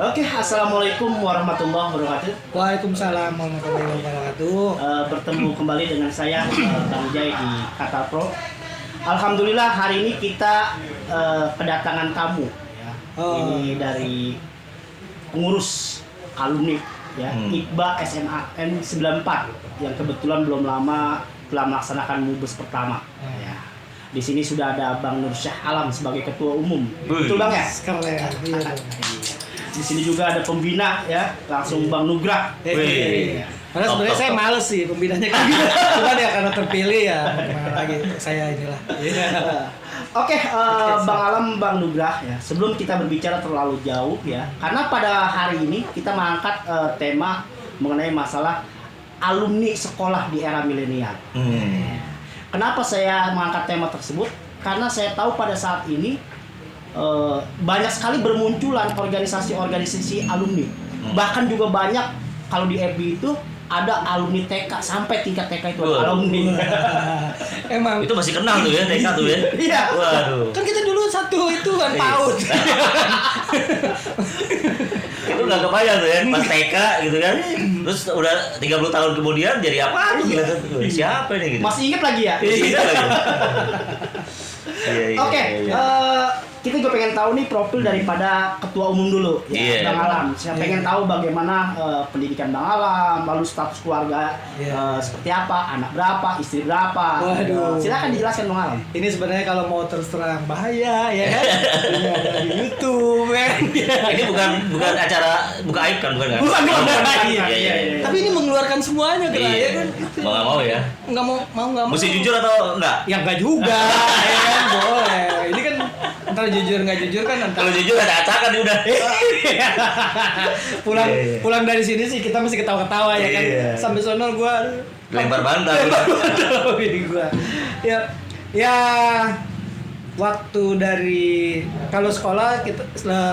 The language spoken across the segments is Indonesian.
Oke, assalamualaikum warahmatullahi wabarakatuh. Waalaikumsalam warahmatullahi wabarakatuh. Bertemu kembali dengan saya Bang Jai di Kata Pro. Alhamdulillah hari ini kita kedatangan tamu. Ya. Ini dari pengurus alumni ya IKBA SMA N94 yang kebetulan belum lama telah melaksanakan mubes pertama. Ya. Di sini sudah ada Bang Nur Syah Alam sebagai ketua umum. Betul Bang ya? Sekalian. Iya. Di sini juga ada pembina ya, langsung Bang Nugra. Karena sebenarnya saya males sih pembinanya kan. Cuman ya karena terpilih ya lagi saya inilah. Oke, Bang Alam, Bang Nugra ya. Sebelum kita berbicara terlalu jauh ya, karena pada hari ini kita mengangkat tema mengenai masalah alumni sekolah di era milenial. Kenapa saya mengangkat tema tersebut? Karena saya tahu pada saat ini banyak sekali bermunculan organisasi-organisasi alumni. Bahkan juga banyak kalau di FB itu ada alumni TK sampai tingkat TK itu ada alumni. Emang itu masih kenal tuh ya TK tuh ya. Iya. Waduh. Kan kita dulu satu itu kan PAUD. Itu nggak kebayang tuh ya pas TK gitu kan. Terus udah 30 tahun kemudian jadi apa tuh gitu. Siapa ini gitu. Masih ingat lagi ya? Masih ingat lagi. Oke, kita juga pengen tahu nih profil daripada ketua umum dulu ya, Bang Alam. Saya pengen tahu bagaimana pendidikan Bang Alam, lalu status keluarga seperti apa, anak berapa, istri berapa. Waduh. Silakan dijelaskan Bang Alam. Ini sebenarnya kalau mau terus terang bahaya ya kan. Ini ada di YouTube kan. Ini bukan acara buka aib kan bukan kan? Bukan. Iya. Tapi ini mengeluarkan semuanya kan ya kan. Mau nggak mau ya. Nggak mau. Mesti jujur atau enggak? Ya nggak juga, ya kan boleh. Ini kan antara jujur nggak jujur kan antara. Kalau jujur ada acakan nih udah. pulang dari sini sih kita masih ketawa-ketawa ya kan. Iya. Sampai sono gua Lempar bantal. ini gua. Ya waktu dari kalau sekolah kita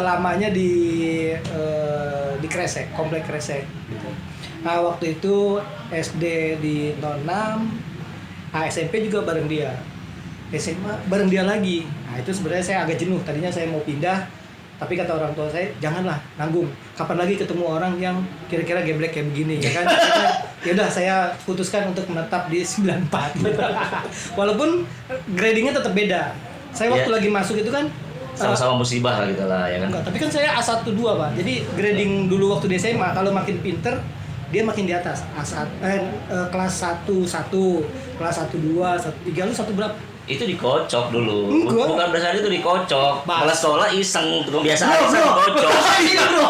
lamanya di Kresek, komplek Kresek gitu. Nah, waktu itu SD di 06, SMP juga bareng dia. SMA bareng dia lagi. Nah, itu sebenarnya saya agak jenuh. Tadinya saya mau pindah, tapi kata orang tua saya, janganlah, nanggung. Kapan lagi ketemu orang yang kira-kira geblek kayak begini, ya kan? Ya udah, saya putuskan untuk menetap di 94. Walaupun gradingnya tetap beda. Saya waktu lagi masuk itu kan Sama-sama musibah lah gitu lah ya kan. enggak, tapi kan saya A1 2, Pak. Jadi grading dulu waktu di SMA kalau makin pinter dia makin di atas. Kelas 1 1, kelas 1 2, 1 3 lu 1 berapa? Itu dikocok dulu. Enggak. Bukan berdasar itu dikocok. Malah sekolah iseng, kebiasaan Bro, iseng dikocok. Iya, Bro.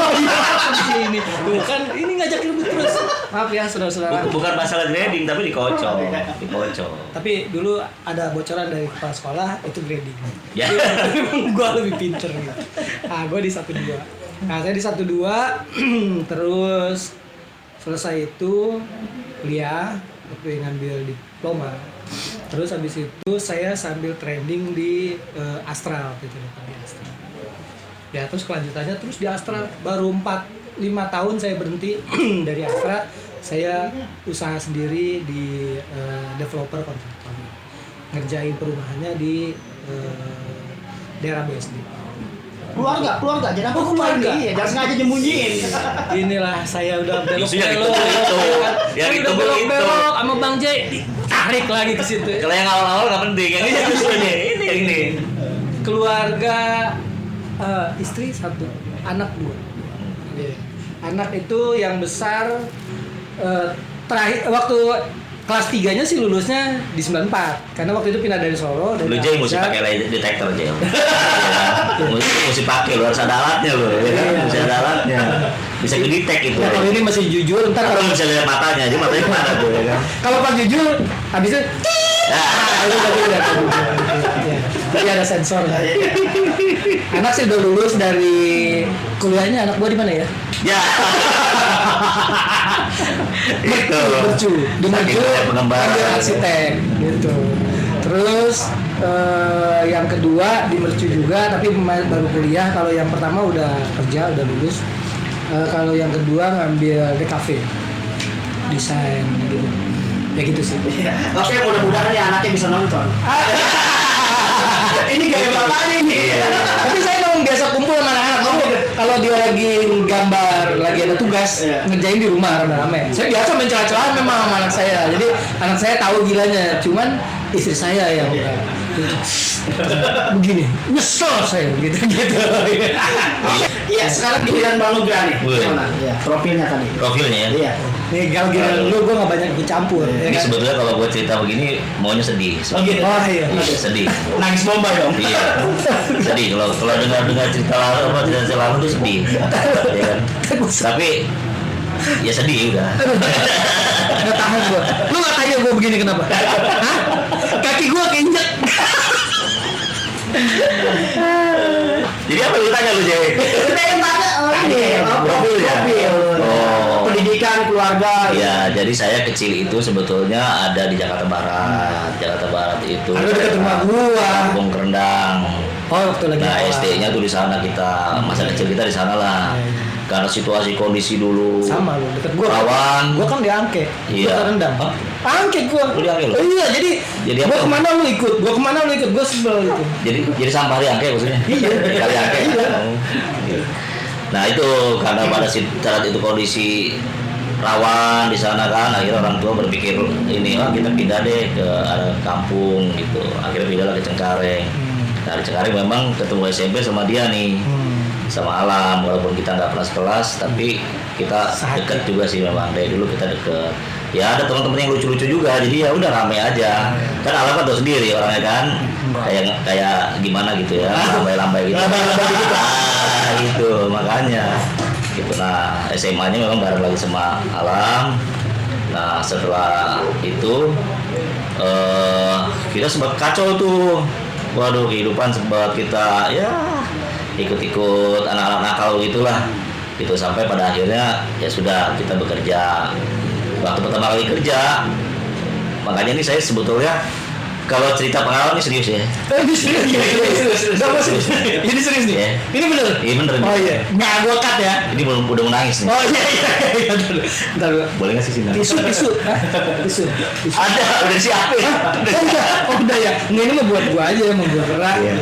Ini. Tuh kan ini ngajak ribut terus. Maaf ya, saudara-saudara. Bukan masalah grading tapi dikocok. Dikocok. Tapi dulu ada bocoran dari kepala sekolah itu grading. Ya. Memang gua lebih pinter gitu. Ah, gua di 1 2. Nah, saya di 1 2 terus selesai itu kuliah, waktu ngambil diploma. Terus habis itu saya sambil training di Astral gitu di Astral. Ya, terus kelanjutannya terus di Astral baru 4-5 tahun saya berhenti dari Astral. Saya usaha sendiri di developer kontraktor. Ngerjain perumahannya di daerah BSD. Keluarga, jadi apa keluarga? Iya, jangan sengaja nyembunyiin. Inilah saya udah Isunya belok-belok. gitu. Yang Saya itu udah begitu. belok-belok sama Bang Jai ditarik lagi ke situ. Kalau yang awal-awal nggak penting, yang ini justru nih, ini yang ini. Keluarga istri 1, anak 2. Anak itu yang besar terakhir waktu kelas 3-nya sih lulusnya di 94. Karena waktu itu pindah dari Solo Lu Jay mesti pakai lie detector Jay. Mesti pakai lu harus ada alatnya lu, ya kan? Mesti ada alatnya. Bisa ngedetek itu. Ya, kalau ini masih jujur, ntar Kalau kalau bisa lihat matanya aja, matanya mana tuh ya kan? kalau pas jujur habis itu itu tadi udah jadi ada sensor. Anak sih udah lulus dari kuliahnya, anak gua di mana ya? Ya. Itu. Mercu, di Mercu ambil arsitek gitu. Terus yang kedua di Mercu juga, tapi baru kuliah. Kalau yang pertama udah kerja, udah lulus. Kalau yang kedua ngambil DKV, desain gitu. Ya gitu sih. Oke, mudah-mudahan ya anaknya bisa nonton. Ini gaya bapaknya ini. Tapi saya memang biasa kumpul sama anak-anak. kalau dia lagi gambar, lagi ada tugas, Iya. ngerjain di rumah rame-rame. Saya biasa main celah-celahan memang sama anak saya. Jadi anak saya tahu gilanya, cuman istri saya yang begini, nyesel saya gitu. Iya, sekarang giliran Bang Nugra nih. Wih. Gimana? Iya, profilnya tadi. Profilnya ya. Iya. Nih kalau giliran lu gue nggak banyak ikut campur. ya Ini kan? sebetulnya kalau gue cerita begini maunya sedih. Oh gitu. Oh iya. Iya, sedih. Nangis bomba dong. Iya, sedih kalau dengar cerita lalu cerita lalu tuh sedih, ya kan? Tapi ya sedih udah. Nggak tahan gue. Lu nggak tanya gue begini kenapa? Hah? Kaki gue keinjek. Jadi apa lu tanya lu Jay? Kita yang tanya ini, Profil ya? profil. Oh. Pendidikan, keluarga. Ya, jadi saya kecil itu sebetulnya ada di Jakarta Barat. Jakarta Barat itu. Ada dekat rumah gua. Kampung Kerendang. Oh waktu lagi. Nah, awal. SD-nya tuh di sana kita, masa kecil kita di sana lah. Iya. Karena situasi kondisi dulu. Sama lu dekat gua. Rawan. Gua kan di Angke. Iya. Gua rendang. Hah? Angke gua. Lu di Angke lu? Iya, jadi Jadi gua apa? kemana lu ikut? Gua sebel gitu. Jadi sampah di Angke maksudnya? Iya. Kali Angke. Iya. Oh, gitu. Nah itu karena pada saat itu kondisi rawan di sana kan, akhirnya orang tua berpikir ini kita pindah deh ke arah kampung gitu. Akhirnya pindahlah ke Cengkareng. Nah di Cengkareng memang ketemu SMP sama dia nih, sama Alam, walaupun kita nggak pernah sekelas, tapi kita Sehati. deket juga sih memang dari dulu kita deket. Ya ada teman-teman yang lucu-lucu juga, jadi ya udah rame aja. Kan Alam kan tahu sendiri orangnya kan, kayak gimana gitu ya, lambai-lambai gitu. Gitu makanya. Gitu. Nah SMA-nya memang bareng lagi sama Alam. Nah setelah itu kita sempat kacau tuh. Waduh kehidupan sempat kita ya ikut-ikut anak-anak nakal gitulah. Gitu sampai pada akhirnya ya sudah kita bekerja. Waktu pertama kali kerja, makanya ini saya sebetulnya kalau cerita pengalaman ini serius ya. Ini serius. Ini serius nih. Iya. Ini bener. Iya bener. Oh iya. Nggak gua cut ya. Ini udah mau nangis nih. Oh iya. Bentar gua. Boleh nggak sih sini? Tisu. Hah? Tisu. Ada, udah siapin. Udah ya. Nggak, ini mau buat gua aja, mau gua gerak. Iya.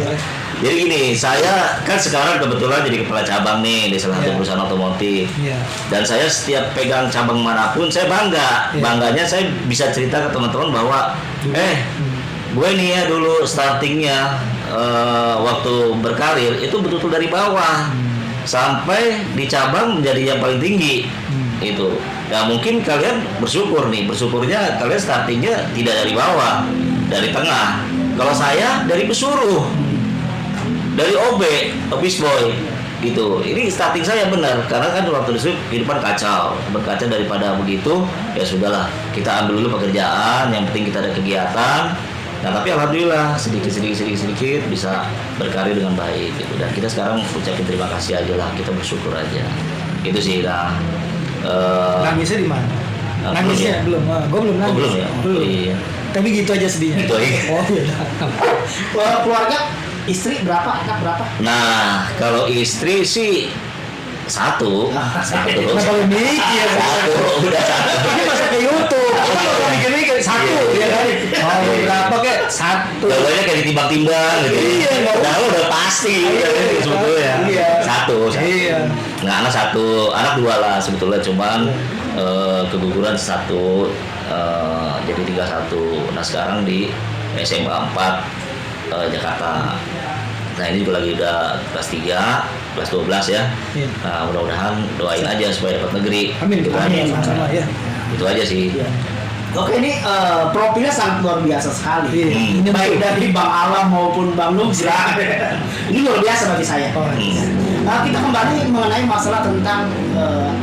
Jadi gini, saya kan sekarang kebetulan jadi kepala cabang nih di salah satu Iya. perusahaan otomotif. Iya. Dan saya setiap pegang cabang manapun saya bangga. Iya. Bangganya saya bisa cerita ke teman-teman bahwa gue nih ya dulu startingnya waktu berkarir itu betul-betul dari bawah sampai di cabang menjadi yang paling tinggi. Itu. Nah mungkin kalian bersyukurnya kalian startingnya tidak dari bawah, dari tengah. Kalau saya dari pesuruh, dari OB, office boy, gitu. Ini starting saya benar, karena kan waktu itu kehidupan kacau, berkaca daripada begitu, ya sudahlah, kita ambil dulu pekerjaan, yang penting kita ada kegiatan. Nah tapi alhamdulillah sedikit bisa berkarir dengan baik, gitu. Dan kita sekarang ucapin terima kasih aja lah, kita bersyukur aja, itu sih. Nah, Nangisnya di mana? Nangisnya belum. Gua belum nangis. belum ya? Belum. Iya. Tapi gitu aja sedihnya. Gitu aja. Oh iya. Keluarga, istri berapa, anak berapa? Nah kalau istri sih satu. Kenapa lu mikir? Satu, udah satu. Ini masuk ke YouTube. Kalau mikir-mikir satu ya kan. Oh, berapa kek? Satu. Jawabannya kayak ditimbang-timbang gitu. Iya, nggak Udah udah pasti sebetulnya. Iya. Satu. Iya. Nah, anak satu, anak dua lah sebetulnya, cuman keguguran satu, jadi 31. Nah sekarang di SMA 4 Jakarta. Nah ini juga lagi udah kelas 3, kelas 12 ya. Iya. Nah mudah-mudahan doain aja supaya dapat negeri. Amin. Gitu kan. Amin. Sama ya. Itu aja sih. Oke, ini profilnya sangat luar biasa sekali. Iya. Ini baik dari Bang Alam maupun Bang Nugra. Ini luar biasa bagi saya. Oh, Kita kembali mengenai masalah tentang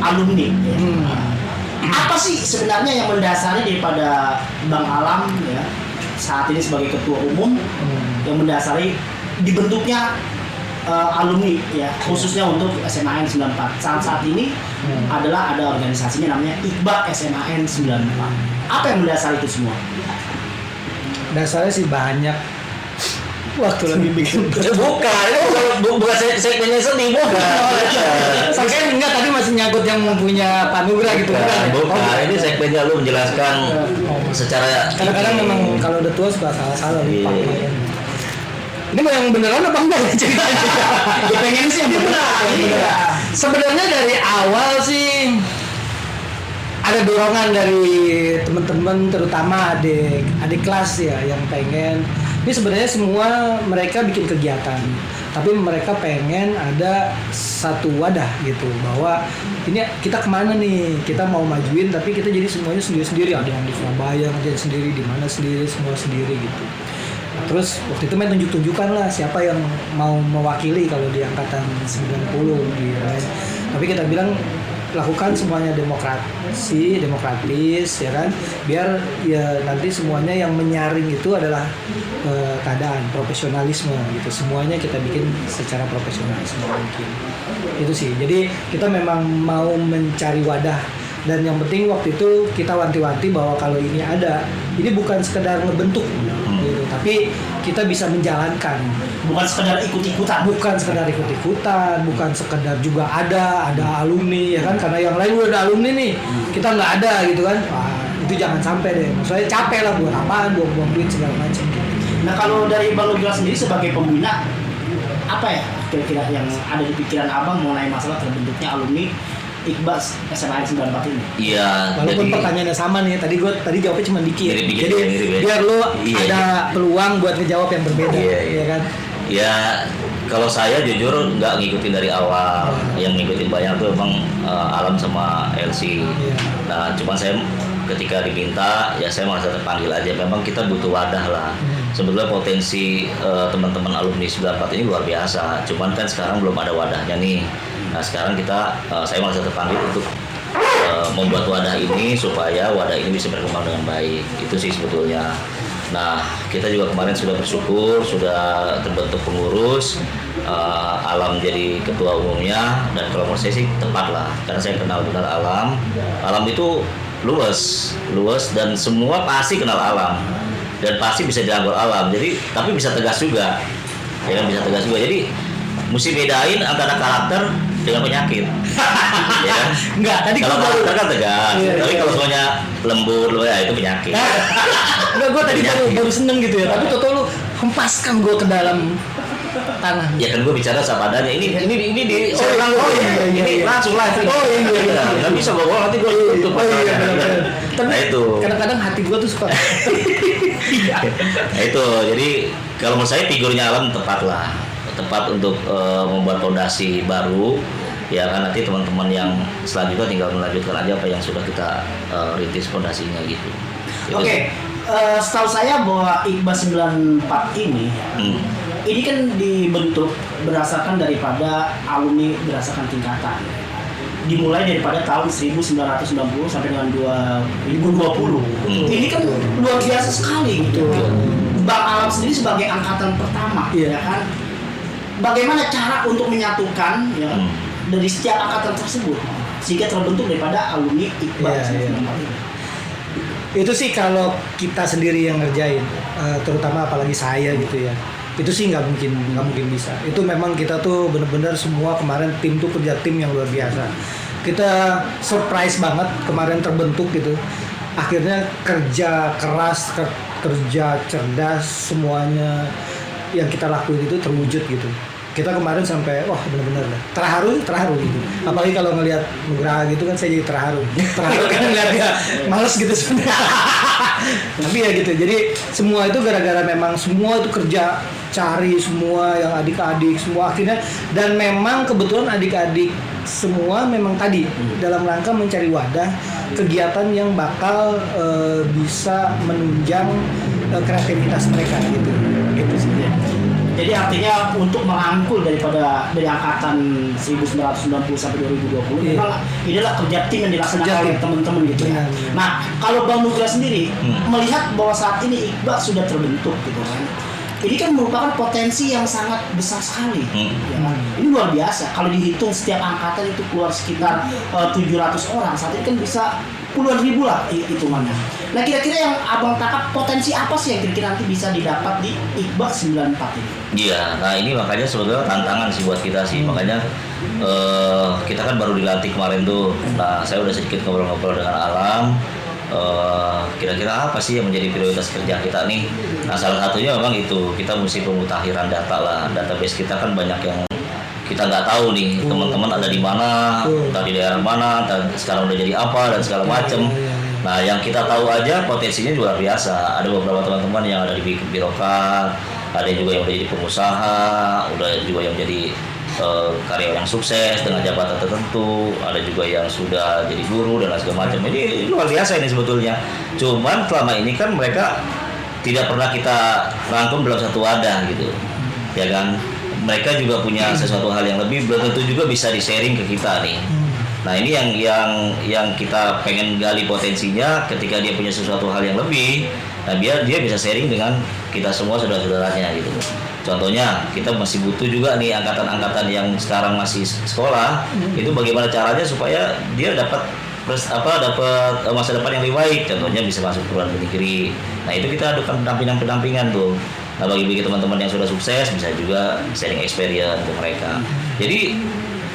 alumni. Apa sih sebenarnya yang mendasari daripada Bang Alam ya saat ini sebagai ketua umum yang mendasari dibentuknya alumni ya khususnya untuk SMAN 94 saat ini adalah ada organisasinya namanya IKBA SMAN 94. Apa yang mendasari itu semua? Dasarnya sih banyak. Waktu lagi bikin. Bukan, bukan segmennya sedih, bukan. Saya enggak, tadi masih nyangkut yang punya Pak Nugra gitu. Bukan, ini segmennya lu menjelaskan secara Kadang-kadang memang kalau udah tua suka salah-salah lupa. Iya. Ini mau yang beneran apa enggak ya ceritanya? Gue pengen sih yang beneran. Iya. Sebenarnya dari awal sih ada dorongan dari teman-teman, terutama adik kelas ya, yang pengen. Ini sebenarnya semua mereka bikin kegiatan, tapi mereka pengen ada satu wadah gitu, bahwa ini kita kemana nih, kita mau majuin tapi kita jadi semuanya sendiri-sendiri, ada yang di Surabaya ngerjain sendiri, di mana sendiri, semua sendiri gitu. Nah, terus waktu itu main tunjuk-tunjukkan lah siapa yang mau mewakili kalau di angkatan 90 gitu kan. Tapi kita bilang lakukan semuanya demokratis ya kan, biar ya nanti semuanya yang menyaring itu adalah keadaan profesionalisme gitu, semuanya kita bikin secara profesionalisme mungkin itu sih. Jadi kita memang mau mencari wadah, dan yang penting waktu itu kita wanti-wanti bahwa kalau ini ada, ini bukan sekedar ngebentuk gitu, tapi kita bisa menjalankan, Bukan sekedar ikut-ikutan. bukan sekedar ikut-ikutan, bukan sekedar juga ada alumni ya kan, karena yang lain udah ada alumni nih, kita nggak ada gitu kan. Wah, itu jangan sampai deh, maksudnya capek lah buat apaan, buang-buang duit segala macam gitu. Nah kalau dari Bang Nugra sendiri sebagai pembina, apa ya kira-kira yang ada di pikiran abang mengenai masalah terbentuknya alumni Iqbal SMA 94 ini? Iya. Walaupun jadi- pertanyaannya sama nih, tadi jawabnya cuma dikit. Mirip-mirip, Jadi mirip-mirip. biar lu Iya, ada peluang buat ngejawab yang berbeda, Iya, ya kan? Ya, kalau saya jujur nggak ngikutin dari awal. Yang ngikutin banyak tuh emang Alam sama LC. Iya. Nah, cuman saya ketika diminta, ya saya merasa terpanggil aja. Memang kita butuh wadah lah. Sebetulnya potensi teman-teman alumni 94 ini luar biasa. Cuman kan sekarang belum ada wadahnya nih. Nah, sekarang saya merasa terpanggil untuk membuat wadah ini supaya wadah ini bisa berkembang dengan baik. Itu sih sebetulnya. Nah, kita juga kemarin sudah bersyukur, sudah terbentuk pengurus, Alam jadi ketua umumnya, dan kalau menurut saya sih tepat lah, karena saya kenal benar Alam. Alam itu luas dan semua pasti kenal Alam, dan pasti bisa dianggur Alam. Jadi, tapi bisa tegas juga, ya kan, bisa tegas juga. Jadi, mesti bedain antara karakter dengan penyakit. Ya kan? Enggak, tadi Kalau gua baru- karakter kan tegas, Iya, tapi iya. kalau semuanya lembur, ya itu penyakit. Enggak, gue tadi baru seneng gitu ya, tapi toto lu hempaskan gue ke dalam tanah. Ya kan gue bicara apa adanya. Ini di Oh, iya, ini iya. langsung live. Oh, iya. Nggak bisa gue nanti gue tutup. Oh iya, benar-benar. Tapi Nah itu. kadang-kadang hati gue tuh suka. Nah itu. Jadi kalau menurut saya figurnya Alam tepat untuk membuat fondasi baru. Ya kan nanti teman-teman yang selanjutnya tinggal melanjutkan aja apa yang sudah kita rintis fondasinya gitu. Itu Oke, sih. setahu saya bahwa Iqbal 94 ini Hmm. ini kan dibentuk berdasarkan daripada alumni berdasarkan tingkatan. Dimulai daripada tahun 1990 sampai dengan 2020. Ini kan luar biasa sekali gitu. Bang Alam sendiri sebagai angkatan pertama, Iya. ya kan? Bagaimana cara untuk menyatukan ya dari setiap angkatan tersebut sehingga terbentuk daripada alumni Iqbal Iya, iya. 94 ini? Itu sih kalau kita sendiri yang ngerjain, terutama apalagi saya gitu ya, itu sih nggak mungkin bisa. Itu memang kita tuh bener-bener semua kemarin tim tuh kerja tim yang luar biasa. Kita surprise banget kemarin terbentuk gitu. Akhirnya kerja keras, kerja cerdas, semuanya yang kita lakuin itu terwujud gitu. Kita kemarin sampai wah benar-benar terharu gitu. Apalagi kalau ngelihat Nugraha gitu kan saya jadi terharu kan ngeliat dia males gitu sebenarnya. Tapi ya gitu. Jadi semua itu gara-gara memang semua itu kerja cari semua yang adik-adik semua akhirnya, dan memang kebetulan adik-adik semua memang tadi dalam rangka mencari wadah kegiatan yang bakal bisa menunjang kreativitas mereka gitu. Gitu sih. Jadi artinya untuk merangkul dari angkatan 1990 sampai 2020 Iya. memang inilah kerja tim yang dilaksanakan Kerja oleh tim. teman-teman gitu ya. Benar. Nah, kalau Bang Nugra sendiri melihat bahwa saat ini Iqbal sudah terbentuk gitu kan. Ini kan merupakan potensi yang sangat besar sekali. Ya kan? Ini luar biasa. Kalau dihitung setiap angkatan itu keluar sekitar 700 orang. Saat ini kan bisa puluhan ribu lah hitungannya. Nah, kira-kira yang Abang tangkap potensi apa sih yang kira-kira nanti bisa didapat di Iqbal 94 ini? Iya, nah ini makanya sebetulnya tantangan sih buat kita sih. Makanya kita kan baru dilantik kemarin tuh. Nah, saya udah sedikit ngobrol-ngobrol dengan Alam. kira-kira apa sih yang menjadi prioritas kerja kita nih. Nah salah satunya memang itu, kita mesti pemutakhiran data lah. Database kita kan banyak yang kita nggak tahu nih, teman-teman ada di mana, entah di daerah mana, dan sekarang udah jadi apa dan segala macem. Nah yang kita tahu aja potensinya luar biasa. Ada beberapa teman-teman yang ada di birokrat, ada juga yang udah jadi pengusaha, udah juga yang jadi karyawan yang sukses dengan jabatan tertentu, ada juga yang sudah jadi guru dan segala macam. Ini luar biasa ini sebetulnya. Cuman selama ini kan mereka tidak pernah kita rangkum dalam satu wadah gitu, ya kan? Mereka juga punya sesuatu hal yang lebih, belum tentu juga bisa di-sharing ke kita nih. Nah ini yang kita pengen gali potensinya, ketika dia punya sesuatu hal yang lebih, nah dia bisa sharing dengan kita semua saudara-saudaranya gitu. Contohnya kita masih butuh juga nih angkatan-angkatan yang sekarang masih sekolah, itu bagaimana caranya supaya dia dapat masa depan yang lebih baik. Contohnya bisa masuk perguruan tinggi negeri. Nah itu kita adakan pendampingan tuh. Nah bagi teman-teman yang sudah sukses bisa juga sharing experience ke mereka. Jadi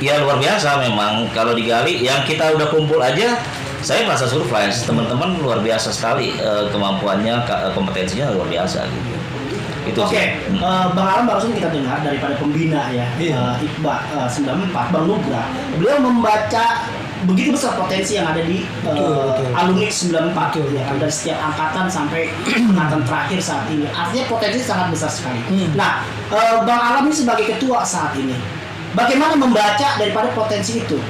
ya luar biasa memang kalau digali, yang kita udah kumpul aja saya merasa surprise, teman-teman luar biasa sekali kemampuannya, kompetensinya luar biasa gitu. Itu Oke, Bang Alam barusan kita dengar daripada pembina ya, Iqbal 94, Bang Nugra, beliau membaca begitu besar potensi yang ada di alumni 94 ya kan, dari setiap angkatan sampai angkatan terakhir saat ini. Artinya potensi sangat besar sekali. Nah, Bang Alam ini sebagai ketua saat ini, bagaimana membaca daripada potensi itu?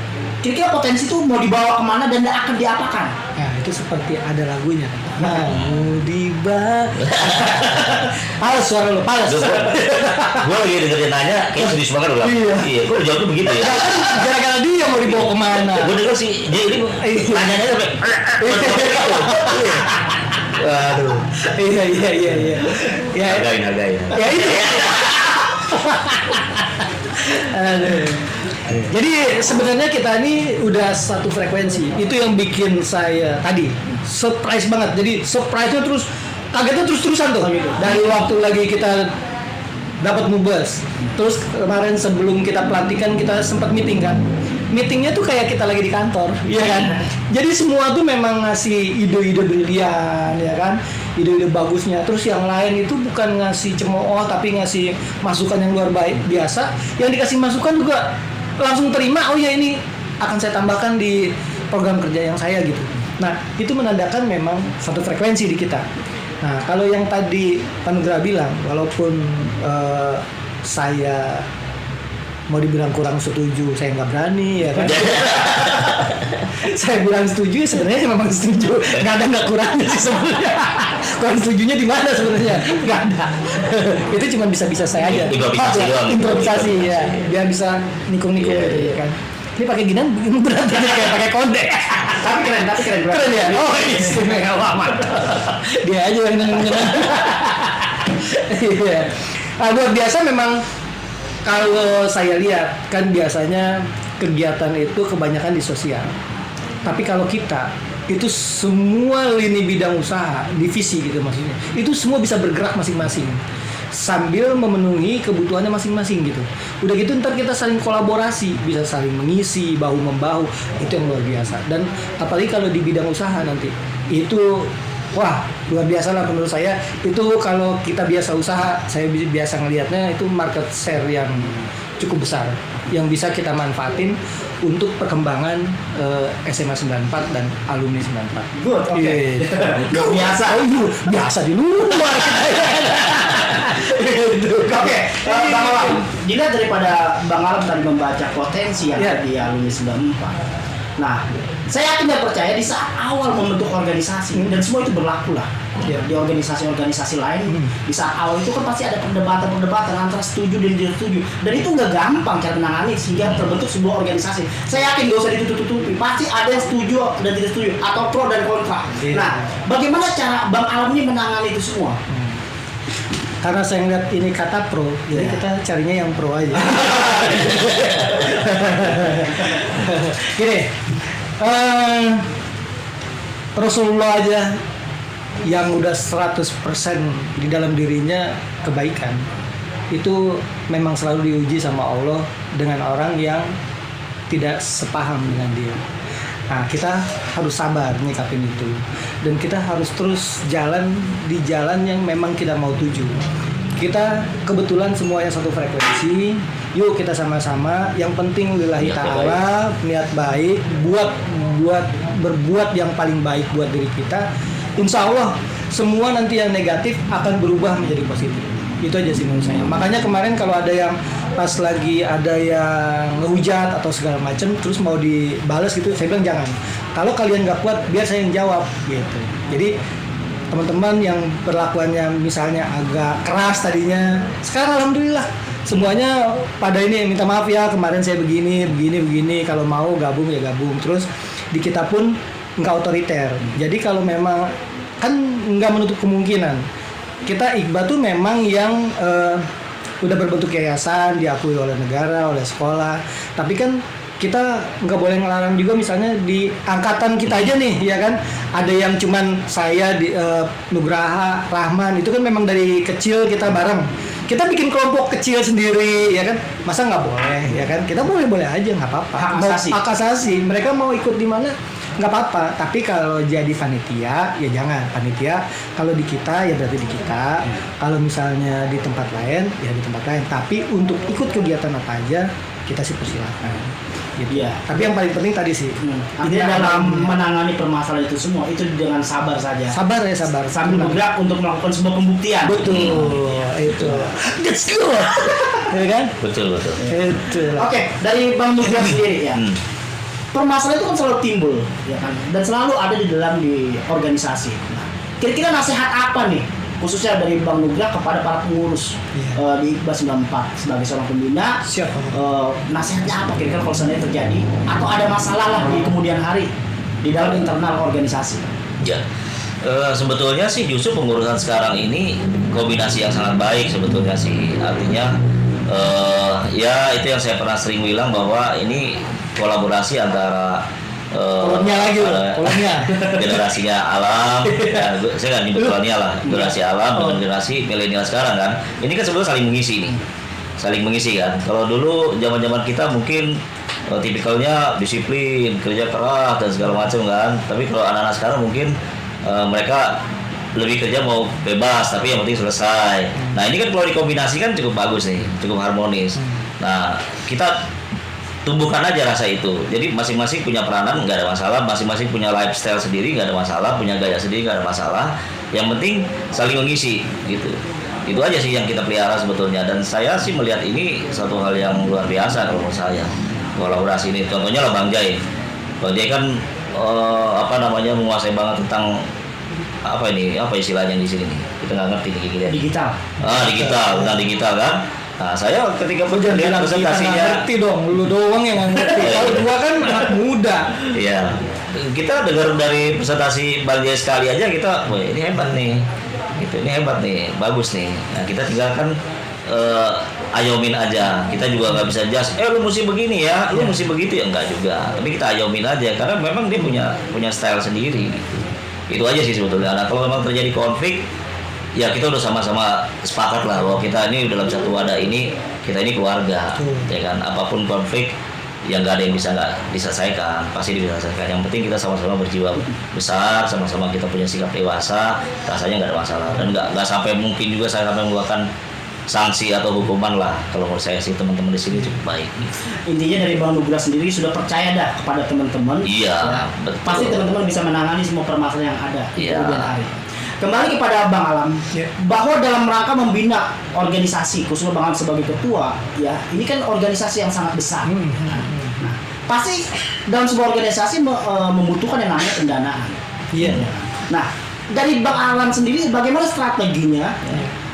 Kira-kira potensi itu mau dibawa kemana dan akan diapakan? Nah, itu seperti ada lagunya. Mau dibawa. Pales suara lu, pales. Gue lagi dengerin nanya, kayak serius banget udah. Iya, gue jawabnya begitu ya. Gara-gara dia mau dibawa kemana? Gue denger sih, dia ini nanyanya sampai. Waduh. Iya. Ya, Hargain. ya itu. Aduh. Jadi sebenarnya kita ini udah satu frekuensi. Itu yang bikin saya tadi surprise banget. Jadi surprise-nya terus, kagetnya terus-terusan tuh. Dari waktu lagi kita dapat mubas. Terus kemarin sebelum kita pelantikan kita sempat meeting kan. Meetingnya tuh kayak kita lagi di kantor, ya kan? Jadi semua tuh memang ngasih ide-ide brilian, ya kan? Ide-ide bagusnya. Terus yang lain itu bukan ngasih cemooh, tapi ngasih masukan yang luar biasa. Yang dikasih masukan juga langsung terima, oh ya ini akan saya tambahkan di program kerja yang saya gitu. Nah itu menandakan memang satu frekuensi di kita. Nah kalau yang tadi Pak Nugra bilang, walaupun saya mau dibilang kurang setuju, saya nggak berani ya kan. Saya bilang setuju, sebenarnya memang setuju, nggak kurangnya sih sebenarnya. Kurang setujunya di mana sebenarnya? Nggak ada. Itu cuma bisa saya aja. Improvisasi ya, biar bisa nikung-nikung gitu ya kan. Ini pakai ginian berat banget kayak pakai konde. Tapi keren ya. Oh istimewa amat. Dia aja yang nyenang. Iya. Luar biasa memang. Kalau saya lihat kan biasanya kegiatan itu kebanyakan di sosial. Tapi kalau kita itu semua lini bidang usaha, divisi gitu maksudnya. Itu semua bisa bergerak masing-masing sambil memenuhi kebutuhannya masing-masing gitu. Udah gitu ntar kita saling kolaborasi, bisa saling mengisi, bahu membahu. Itu yang luar biasa. Dan apalagi kalau di bidang usaha nanti itu wah luar biasa lah menurut saya. Itu kalau kita biasa usaha, saya biasa ngelihatnya itu market share yang cukup besar yang bisa kita manfaatin untuk perkembangan SMA 94 dan alumni 94. Good, oke. Biasa. Biasa di luar. Oke, Bang Alam, dilihat daripada Bang Alam tadi membaca potensi yang ada di alumni 94. Nah, saya yakin dan percaya di saat awal membentuk organisasi dan semua itu berlaku lah di organisasi-organisasi lain. Di saat awal itu kan pasti ada perdebatan antara setuju dan tidak setuju, dan itu nggak gampang cara menangani sehingga terbentuk sebuah organisasi. Saya yakin nggak usah ditutup-tutupi, pasti ada yang setuju dan tidak setuju atau pro dan kontra. Nah, bagaimana cara Bang Alam ini menangani itu semua? Karena saya ngeliat ini kata pro, jadi kita carinya yang pro aja. Gini, Rasulullah aja yang udah 100% di dalam dirinya kebaikan, itu memang selalu diuji sama Allah dengan orang yang tidak sepaham dengan dia. Nah, kita harus sabar nyikapin itu. Dan kita harus terus jalan di jalan yang memang kita mau tuju. Kita kebetulan semuanya satu frekuensi. Yuk kita sama-sama. Yang penting lillahi ta'ala, niat baik, berbuat yang paling baik buat diri kita. Insya Allah semua nanti yang negatif akan berubah menjadi positif. Itu aja sih menurut saya. Makanya kemarin kalau ada yang pas lagi ada yang ngehujat atau segala macam terus mau dibales gitu, saya bilang jangan. Kalau kalian nggak kuat biar saya yang jawab gitu. Jadi teman-teman yang perlakuannya misalnya agak keras tadinya, sekarang alhamdulillah semuanya pada ini minta maaf ya kemarin saya begini. Kalau mau gabung ya gabung. Terus di kita pun nggak otoriter. Jadi kalau memang kan nggak menutup kemungkinan kita Iqbal tuh memang yang udah berbentuk yayasan, diakui oleh negara, oleh sekolah. Tapi kan kita nggak boleh ngelarang juga, misalnya di angkatan kita aja nih, ya kan? Ada yang cuman saya di Nugraha, Rahman, itu kan memang dari kecil kita bareng. Kita bikin kelompok kecil sendiri, ya kan? Masa nggak boleh, ya kan? Kita boleh aja, nggak apa-apa. Hak asasi. Mereka mau ikut di mana? Nggak apa-apa, tapi kalau jadi panitia ya jangan. Panitia kalau di kita ya berarti di kita, kalau misalnya di tempat lain ya di tempat lain, tapi untuk ikut kegiatan apa aja kita sih persilakan gitu. Iya. Tapi yang paling penting tadi sih artinya dalam menangani permasalahan itu semua itu dengan sabar saja, sabar sambil bergerak untuk melakukan sebuah pembuktian. betul itu that's good ya kan Betul. itu lah. Oke, dari Bang Nugra sendiri ya, permasalahan itu kan selalu timbul, ya kan, dan selalu ada di dalam organisasi. Nah, kira-kira nasihat apa nih, khususnya dari Bang Nugra kepada para pengurus di Iqbal 94 sebagai seorang pembina? Siap. Nasihatnya apa kira-kira kalau seandainya terjadi atau ada masalah lah di kemudian hari di dalam internal organisasi? Ya, sebetulnya sih justru pengurusan sekarang ini kombinasi yang sangat baik sebetulnya sih. Artinya ya itu yang saya pernah sering bilang bahwa ini kolaborasi antara generasinya alam, ya, saya nggak nyebut kolonial lah, generasi alam dengan generasi milenial sekarang kan. Ini kan sebetulnya saling mengisi kan. Kalau dulu zaman kita mungkin tipikalnya disiplin, kerja keras dan segala macam kan. Tapi kalau anak-anak sekarang mungkin mereka lebih kerja mau bebas, tapi yang penting selesai. Nah ini kan kalau dikombinasikan cukup bagus nih, cukup harmonis. Nah kita tumbuhkan aja rasa itu. Jadi masing-masing punya peranan, nggak ada masalah. Masing-masing punya lifestyle sendiri, nggak ada masalah. Punya gaya sendiri, nggak ada masalah. Yang penting saling mengisi, gitu. Itu aja sih yang kita pelihara sebetulnya. Dan saya sih melihat ini satu hal yang luar biasa kalau menurut saya. Kolaborasi ini, contohnya lah Bang Jai. Bang Jai kan menguasai banget tentang apa istilahnya di sini nih. Kita nggak ngerti nih. Digital. Tentang digital kan. Nah, saya ketika lihat presentasinya, ngerti dong, lu doang yang nggak ngerti. Kalau gua kan anak muda. Iya. Kita dengar dari presentasi Bang Jai sekali aja kita, wah ini hebat nih. Gitu, ini hebat nih, bagus nih. Nah, kita tinggalkan ayomin aja. Kita juga nggak bisa judge, lu mesti begini ya, lu mesti begitu ya, enggak juga. Tapi kita ayomin aja karena memang dia punya style sendiri gitu. Itu aja sih sebetulnya. Nah, kalau memang terjadi konflik, ya kita udah sama-sama sepakat lah bahwa kita ini dalam satu wadah ini, kita ini keluarga, ya kan. Apapun konflik yang nggak ada yang bisa nggak diselesaikan, pasti diselesaikan. Yang penting kita sama-sama berjiwa besar, sama-sama kita punya sikap dewasa, rasanya nggak ada masalah. Dan nggak sampai mungkin juga saya sampai mengeluarkan sanksi atau hukuman lah. Kalau menurut saya sih teman-teman di sini cukup baik. Intinya dari Bang Nugra sendiri sudah percaya dah kepada teman-teman. Iya, ya. betul. Pasti teman-teman bisa menangani semua permasalahan yang ada di Iya. kemudian hari. Kembali kepada Bang Alam, bahwa dalam rangka membina organisasi, khususnya Bang Alam sebagai ketua, ya ini kan organisasi yang sangat besar. Nah, pasti dalam sebuah organisasi membutuhkan yang namanya pendanaan. Iya. Nah, dari Bang Alam sendiri, bagaimana strateginya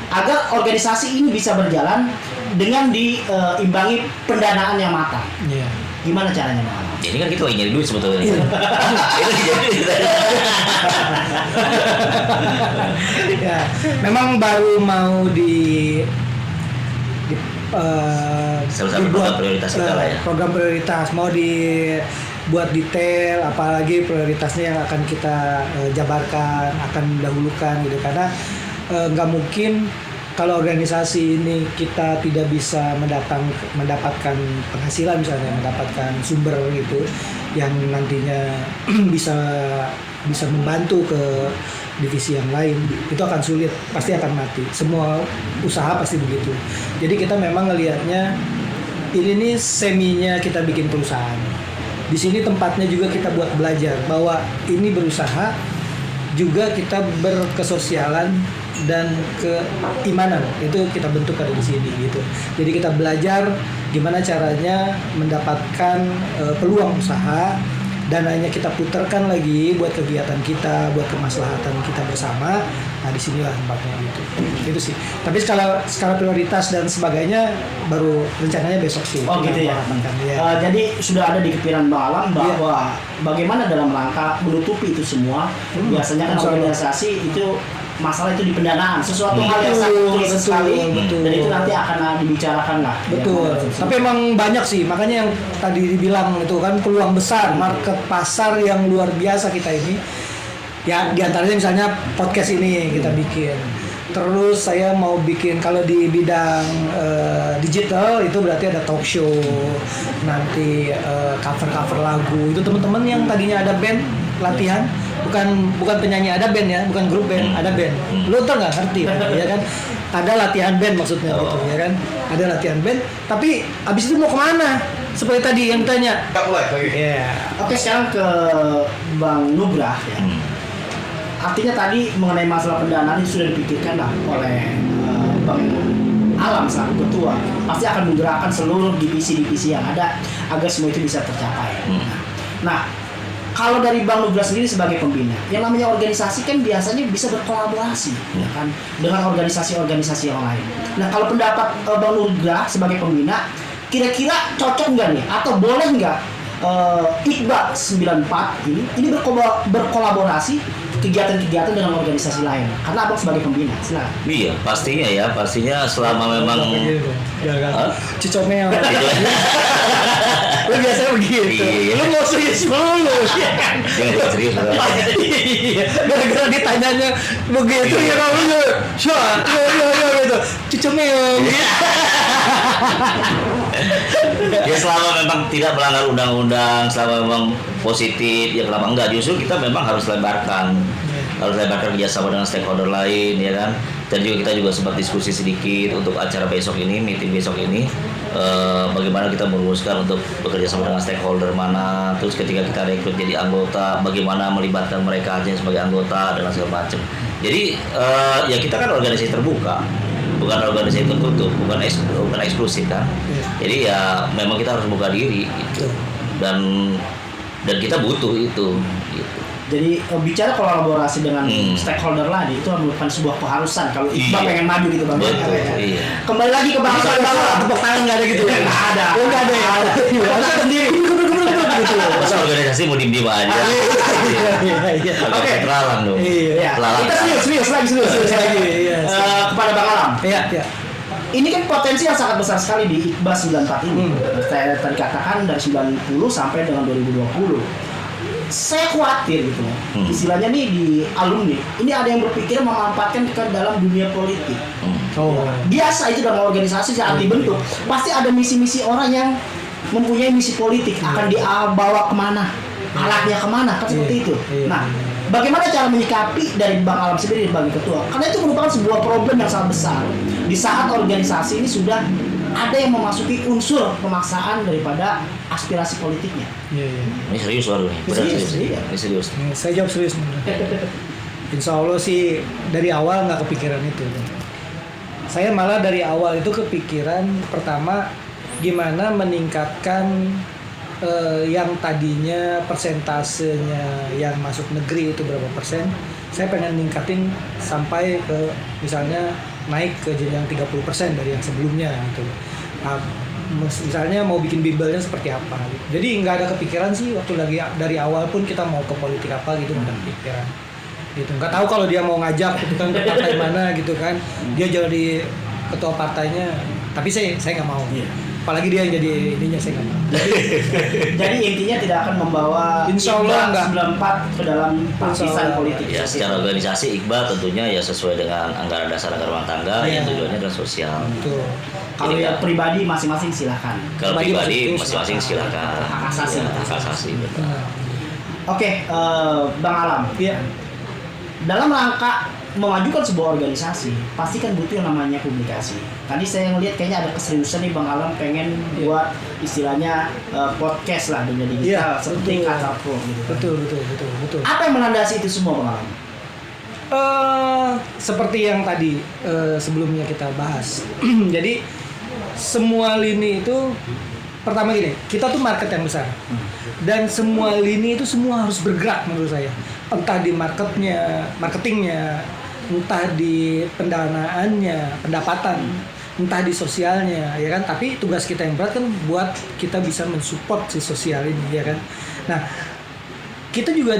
agar organisasi ini bisa berjalan dengan diimbangi pendanaan yang matang? Iya. Gimana caranya, Bang Alam? Ini kan kita lagi nyari duit sebetulnya. Ya, memang baru mau salah satu program prioritas kita lah ya. Program prioritas mau dibuat detail, apalagi prioritasnya yang akan kita jabarkan, akan mendahulukan gitu, karena nggak mungkin kalau organisasi ini kita tidak bisa mendapatkan penghasilan misalnya, mendapatkan sumber gitu yang nantinya bisa membantu ke divisi yang lain, itu akan sulit, pasti akan mati. Semua usaha pasti begitu. Jadi kita memang ngelihatnya ini nih seminya kita bikin perusahaan. Di sini tempatnya juga kita buat belajar bahwa ini berusaha juga kita berkesosialan dan keimanan, itu kita bentuk ada di sini gitu. Jadi kita belajar gimana caranya mendapatkan peluang usaha, dananya kita putarkan lagi buat kegiatan kita, buat kemaslahatan kita bersama. Nah disinilah tempatnya gitu. Itu sih. Tapi skala prioritas dan sebagainya baru rencananya besok sih. Oh gitu ya. Jadi sudah ada di pikiran Bang Alam bahwa bagaimana dalam rangka menutupi itu semua. Biasanya kan organisasi itu masalah itu di pendanaan, sesuatu hal yang sangat tulis sekali, dan itu nanti akan dibicarakan lah. Betul. Tapi emang banyak sih, makanya yang tadi dibilang itu kan peluang besar, market pasar yang luar biasa kita ini. Ya diantaranya misalnya podcast ini kita bikin. Terus saya mau bikin kalau di bidang digital itu berarti ada talk show, nanti cover lagu. Itu teman-teman yang tadinya ada band latihan, bukan penyanyi, ada band ya, bukan grup band, ada band. Lu tuh nggak ngerti ya kan? Ada latihan band maksudnya gitu ya kan? Ada latihan band, tapi abis itu mau kemana? Seperti tadi yang tanya. Oke, sekarang ke Bang Nugrah ya. Artinya tadi mengenai masalah pendanaan itu sudah dipikirkan lah oleh Bang Alam selaku ketua. Pasti akan menggerakkan seluruh divisi-divisi yang ada agar semua itu bisa tercapai. Nah, kalau dari Bang Nugrah sendiri sebagai pembina, yang namanya organisasi kan biasanya bisa berkolaborasi ya kan, dengan organisasi-organisasi yang lain. Nah, kalau pendapat Bang Nugrah sebagai pembina, kira-kira cocok nggak nih atau boleh nggak IKBA 94 ini berkolaborasi kegiatan-kegiatan dengan organisasi lain? Karena Abang sebagai pembina, silakan. Iya, pastinya selama memang Cicomel. Lu biasanya begitu. Iya. Lu mau serius mulu. Jangan serius. Iya. Gara-gara ditanyanya begitu ya kamu ya. Ya gitu. Cicomel. Ya selama memang tidak melanggar undang-undang, selama memang positif, ya kenapa enggak? Justru kita memang harus lebarkan kerjasama dengan stakeholder lain, ya kan? Dan juga kita juga sempat diskusi sedikit untuk acara besok ini, meeting besok ini, bagaimana kita merumuskan untuk bekerja sama dengan stakeholder mana, terus ketika kita rekrut jadi anggota, bagaimana melibatkan mereka aja sebagai anggota dan segala macam. Jadi ya kita kan organisasi terbuka, bukan organisasi tertutup, bukan eksklusif kan. Jadi ya memang kita harus buka diri gitu. Dan kita butuh itu gitu. Jadi bicara kolaborasi dengan stakeholder lain itu merupakan sebuah keharusan kalau Iqbal pengen maju gitu Bang. Betul, iya. Kembali lagi ke Bang Alam, tepuk tangan nggak ada gitu ya? Nggak ada. Nggak ada ya. Masa sendiri. Gitu. Masa organisasi mau diem aja. Iya. Oke, terlalang dong. Iya. Kita serius lagi. Iya. Kepada Bang Alam. Iya. Ini kan potensi yang sangat besar sekali di IKBA 94 ini. Saya tadi katakan dari 90 sampai dengan 2020. Saya khawatir gitu ya. Istilahnya nih di alumni, ini ada yang berpikir memanfaatkan ke dalam dunia politik. Biasa itu dalam organisasi saat dibentuk, pasti ada misi-misi orang yang mempunyai misi politik, akan dibawa kemana, alatnya kemana, kan seperti itu. Nah, bagaimana cara menyikapi dari Bang Alam sendiri sebagai ketua? Karena itu merupakan sebuah problem yang sangat besar. Di saat organisasi ini sudah ada yang memasuki unsur pemaksaan daripada aspirasi politiknya. Iya. Ini serius baru nih. Ini serius. Saya jawab serius. Insya Allah sih dari awal nggak kepikiran itu. Saya malah dari awal itu kepikiran pertama gimana meningkatkan yang tadinya persentasenya yang masuk negeri itu berapa persen, saya pengen ningkatin sampai ke misalnya naik ke jenjang 30% dari yang sebelumnya gitu. Nah, misalnya mau bikin bimbelnya seperti apa gitu. Jadi nggak ada kepikiran sih waktu lagi dari awal pun kita mau ke politik apa gitu, nggak ada kepikiran gitu. Nggak tahu kalau dia mau ngajak gitu kan ke partai mana gitu kan, dia jadi ketua partainya, tapi saya nggak mau. apalagi dia yang jadi ininya saya nggak mau. Jadi intinya tidak akan membawa Insya Allah Iqbal enggak. 94 ke dalam partisan Allah. politik. Ya, secara organisasi Iqbal tentunya ya sesuai dengan anggaran dasar anggaran rumah tangga Iya. yang tujuannya adalah sosial. Betul. Kalau Jadi, yang pribadi masing-masing silakan. Kalau Pribadi pribadi masing-masing masing-masing silakan. Hak asasi. Hak asasi, betul. Nah, Oke, Bang Alam. iya. Dalam rangka memajukan sebuah organisasi, pasti kan butuh yang namanya publikasi. Tadi saya ngelihat kayaknya ada keseriusan nih Bang Alam pengen buat istilahnya podcast lah dunia digital Iya, seperti betul. kata pro gitu. Betul. Apa yang melandasi itu semua Bang Alam? Seperti yang tadi sebelumnya kita bahas. Jadi semua lini itu pertama gini, kita tuh market yang besar. Dan semua lini itu semua harus bergerak menurut saya. Entah di marketingnya, entah di pendanaannya, pendapatan, entah di sosialnya, ya kan. Tapi tugas kita yang berat kan buat kita bisa mensupport si sosial ini, ya kan. Nah, kita juga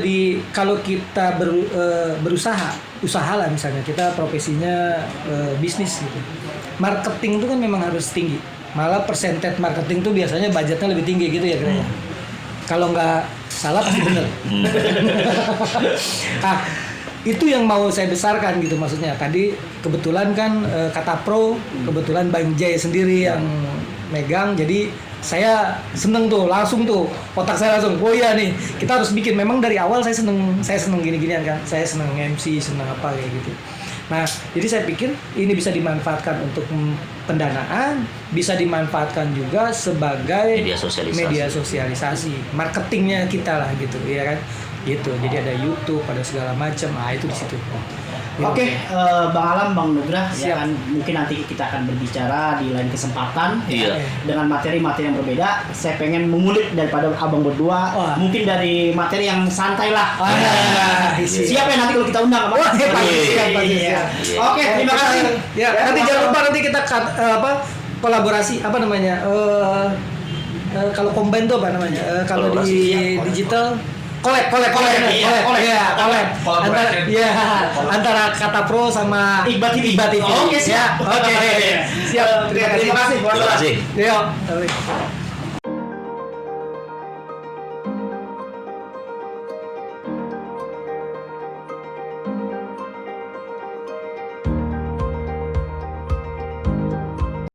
kalau kita usaha lah misalnya, kita profesinya bisnis gitu. Marketing itu kan memang harus tinggi. Malah persentage marketing tuh biasanya budgetnya lebih tinggi gitu ya kira-kira. Kalau nggak salah pasti bener. Nah, itu yang mau saya besarkan gitu maksudnya. Tadi kebetulan kan kata pro, kebetulan Bang Jay sendiri yang megang, jadi saya seneng tuh, langsung tuh otak saya langsung, oh iya nih kita harus bikin. Memang dari awal saya seneng gini-ginian kan, saya seneng MC, seneng apa kayak gitu. Nah, jadi saya pikir ini bisa dimanfaatkan untuk pendanaan, bisa dimanfaatkan juga sebagai media sosialisasi, marketingnya kita lah gitu, ya kan? Gitu. Jadi ada YouTube, ada segala macam. Ah, itu di situ. Oke, Bang Alam, Bang Nugrah, Siap. ya kan mungkin nanti kita akan berbicara di lain kesempatan Iya. dengan materi-materi yang berbeda. Saya pengen mengulik daripada abang berdua, Wah. mungkin dari materi yang santai lah. Ah, Siap ya nanti kalau kita undang, Bang? Wah, pasti siap. Iya. Oke, terima kasih. Ya, nanti jangan lupa nanti kita kolaborasi apa namanya? Kalau combine tuh apa namanya? Kalau Kolaborasi, di iya. digital collab antara kata pro sama Iqbal TV. TV. Oke, siap. Ya, oke. Siap. Terima kasih. Terima kasih. Yuk.